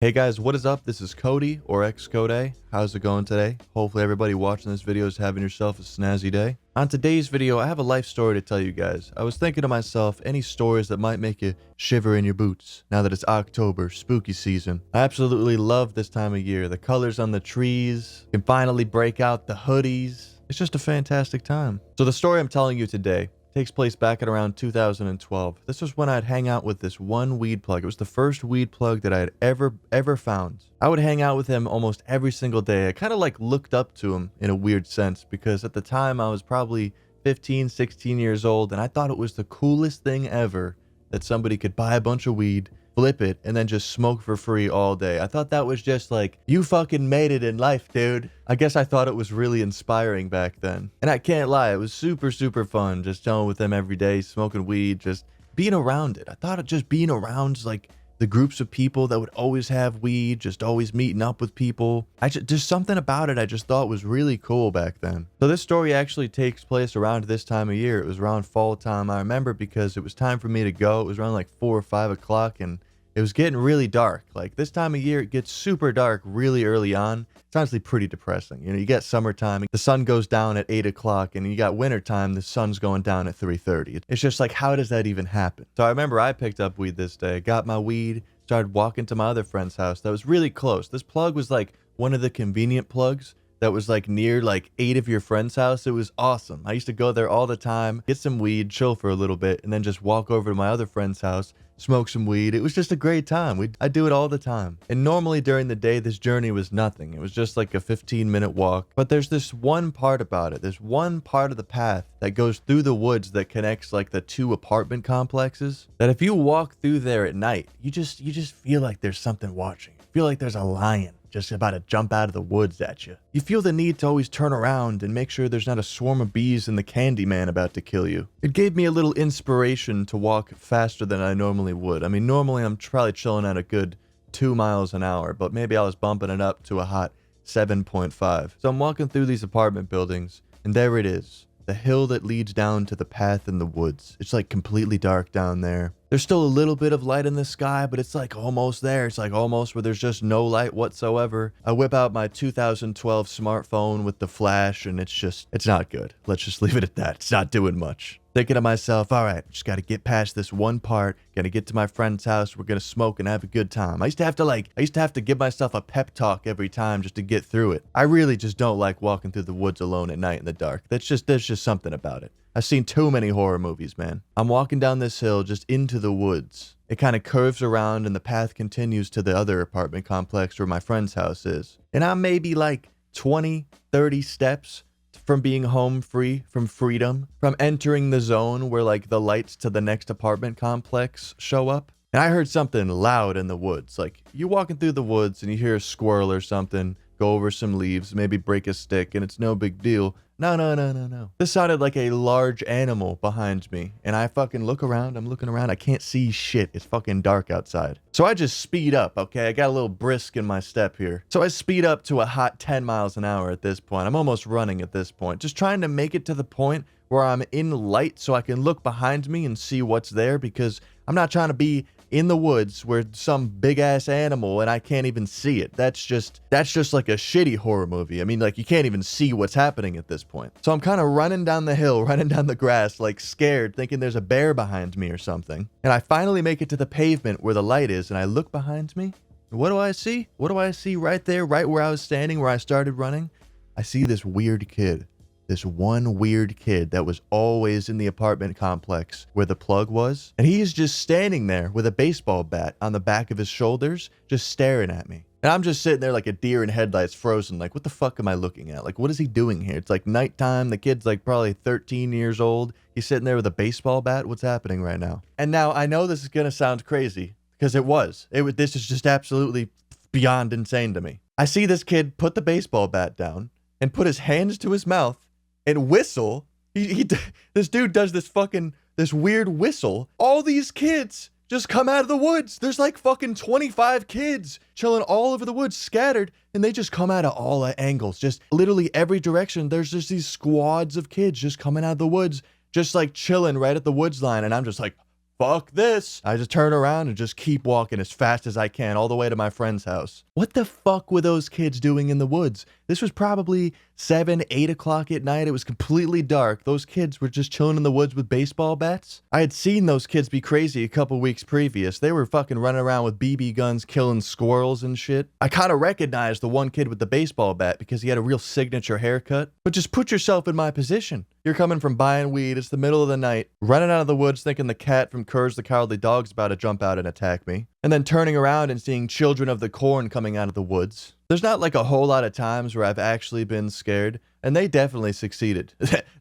Hey guys, what is up? This is Cody or xCodeh. How's it going today? Hopefully everybody watching this video is having yourself a snazzy day. On today's video, I have a life story to tell you guys. I was thinking to myself, any stories that might make you shiver in your boots now that it's October, spooky season. I absolutely love this time of year. The colors on the trees, you can finally break out the hoodies. It's just a fantastic time. So the story I'm telling you today takes place back at around 2012. This was when I'd hang out with this one weed plug. It was the first weed plug that I had ever found. I would hang out with him almost every single day. I kind of like looked up to him in a weird sense because at the time I was probably 15, 16 years old and I thought it was the coolest thing ever that somebody could buy a bunch of weed, flip it, and then just smoke for free all day. I thought that was just like, you fucking made it in life, dude. I guess I thought it was really inspiring back then. And I can't lie, it was super fun just chilling with them every day, smoking weed, just being around it. I thought just being around like the groups of people that would always have weed, just always meeting up with people. There's something about it I just thought was really cool back then. So this story actually takes place around this time of year. It was around fall time. I remember because it was time for me to go. It was around like 4 or 5 o'clock and it was getting really dark. Like this time of year, it gets super dark really early on. It's honestly pretty depressing. You know, you get summertime, the sun goes down at 8 o'clock, and you got wintertime, the sun's going down at 3:30. It's just like, how does that even happen? So I remember I picked up weed this day, got my weed, started walking to my other friend's house that was really close. This plug was like one of the convenient plugs that was like near like 8 of your friends' house. It was awesome. I used to go there all the time, get some weed, chill for a little bit, and then just walk over to my other friend's house, smoke some weed. It was just a great time. I do it all the time. And normally during the day, this journey was nothing. It was just like a 15-minute walk. But there's this one part about it. There's one part of the path that goes through the woods that connects like the 2 apartment complexes, that if you walk through there at night, you just feel like there's something watching. You feel like there's a lion just about to jump out of the woods at you. You feel the need to always turn around and make sure there's not a swarm of bees and the Candyman about to kill you. It gave me a little inspiration to walk faster than I normally would. I mean, normally I'm probably chilling at a good 2 miles an hour, but maybe I was bumping it up to a hot 7.5. So I'm walking through these apartment buildings, and there it is. The hill that leads down to the path in the woods. It's like completely dark down there. There's still a little bit of light in the sky, but it's like almost there. It's like almost where there's just no light whatsoever. I whip out my 2012 smartphone with the flash, and it's not good. Let's just leave it at that. It's not doing much. Thinking to myself, all right, just got to get past this one part. Got to get to my friend's house. We're going to smoke and have a good time. I used to have to give myself a pep talk every time just to get through it. I really just don't like walking through the woods alone at night in the dark. There's just something about it. I've seen too many horror movies, man. I'm walking down this hill just into the woods. It kind of curves around and the path continues to the other apartment complex where my friend's house is. And I'm maybe like 20, 30 steps from being home free, from freedom, from entering the zone where like the lights to the next apartment complex show up. And I heard something loud in the woods. Like you're walking through the woods and you hear a squirrel or something go over some leaves, maybe break a stick, and it's no big deal. No. This sounded like a large animal behind me, and I fucking look around. I'm looking around. I can't see shit. It's fucking dark outside. So I just speed up, okay? I got a little brisk in my step here. So I speed up to a hot 10 miles an hour at this point. I'm almost running at this point. Just trying to make it to the point where I'm in light so I can look behind me and see what's there, because I'm not trying to be in the woods where some big ass animal and I can't even see it. That's just like a shitty horror movie. I mean, like you can't even see what's happening at this point. So I'm kind of running down the hill, running down the grass, like scared, thinking there's a bear behind me or something. And I finally make it to the pavement where the light is, and I look behind me. What do I see? What do I see right there, right where I was standing, where I started running? I see this weird kid. This one weird kid that was always in the apartment complex where the plug was. And he is just standing there with a baseball bat on the back of his shoulders, just staring at me. And I'm just sitting there like a deer in headlights, frozen. Like, what the fuck am I looking at? Like, what is he doing here? It's like nighttime. The kid's like probably 13 years old. He's sitting there with a baseball bat. What's happening right now? And now I know this is going to sound crazy because this is just absolutely beyond insane to me. I see this kid put the baseball bat down and put his hands to his mouth and whistle. This dude does this weird whistle. All these kids just come out of the woods. There's like fucking 25 kids chilling all over the woods, scattered, and they just come out of all angles, just literally every direction. There's just these squads of kids just coming out of the woods, just like chilling right at the woods line. And I'm just like, fuck this. I just turn around and just keep walking as fast as I can all the way to my friend's house. What the fuck were those kids doing in the woods? This was probably 7, 8 o'clock at night. It was completely dark. Those kids were just chilling in the woods with baseball bats. I had seen those kids be crazy a couple weeks previous. They were fucking running around with BB guns, killing squirrels and shit. I kind of recognized the one kid with the baseball bat because he had a real signature haircut. But just put yourself in my position. You're coming from buying weed. It's the middle of the night, running out of the woods thinking the cat from Courage the Cowardly Dog's about to jump out and attack me, and then turning around and seeing Children of the Corn coming out of the woods. There's not like a whole lot of times where I've actually been scared, and they definitely succeeded.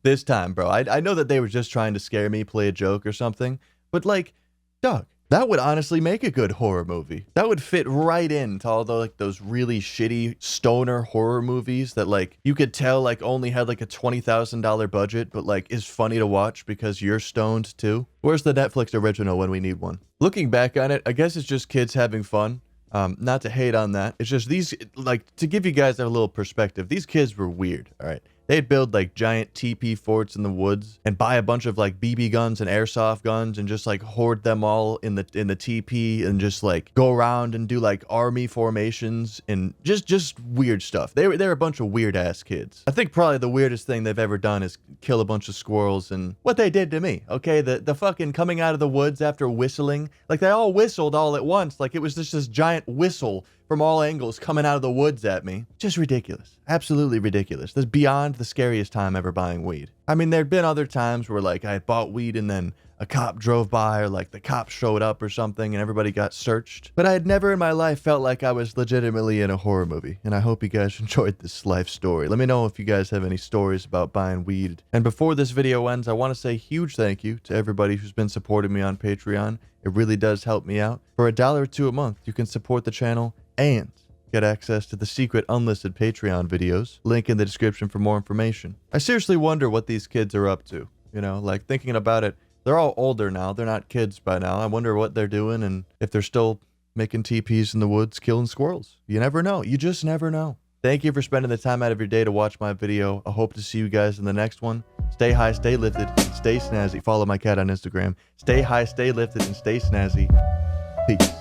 This time, bro. I know that they were just trying to scare me, play a joke or something, but like, dog, that would honestly make a good horror movie. That would fit right into all the like those really shitty stoner horror movies that like you could tell like only had like a $20,000 budget, but like is funny to watch because you're stoned too. Where's the Netflix original when we need one? Looking back on it, I guess it's just kids having fun. Not to hate on that. It's just these, like, to give you guys a little perspective, these kids were weird, all right? They'd build like giant TP forts in the woods and buy a bunch of like BB guns and airsoft guns and just like hoard them all in the TP and just like go around and do like army formations and just weird stuff. They're a bunch of weird ass kids. I think probably the weirdest thing they've ever done is kill a bunch of squirrels and what they did to me. Okay, the fucking coming out of the woods after whistling, like they all whistled all at once, like it was just this giant whistle from all angles coming out of the woods at me. Just ridiculous. Absolutely ridiculous. That's beyond the scariest time ever buying weed. I mean, there'd been other times where like I bought weed and then a cop drove by or like the cops showed up or something and everybody got searched. But I had never in my life felt like I was legitimately in a horror movie. And I hope you guys enjoyed this life story. Let me know if you guys have any stories about buying weed. And before this video ends, I want to say a huge thank you to everybody who's been supporting me on Patreon. It really does help me out. For $1 or $2 a month, you can support the channel and get access to the secret unlisted Patreon videos. Link in the description for more information. I seriously wonder what these kids are up to. You know, like thinking about it, they're all older now. They're not kids by now. I wonder what they're doing and if they're still making TPs in the woods, killing squirrels. You never know. You just never know. Thank you for spending the time out of your day to watch my video. I hope to see you guys in the next one. Stay high, stay lifted, and stay snazzy. Follow my cat on Instagram. Stay high, stay lifted, and stay snazzy. Peace.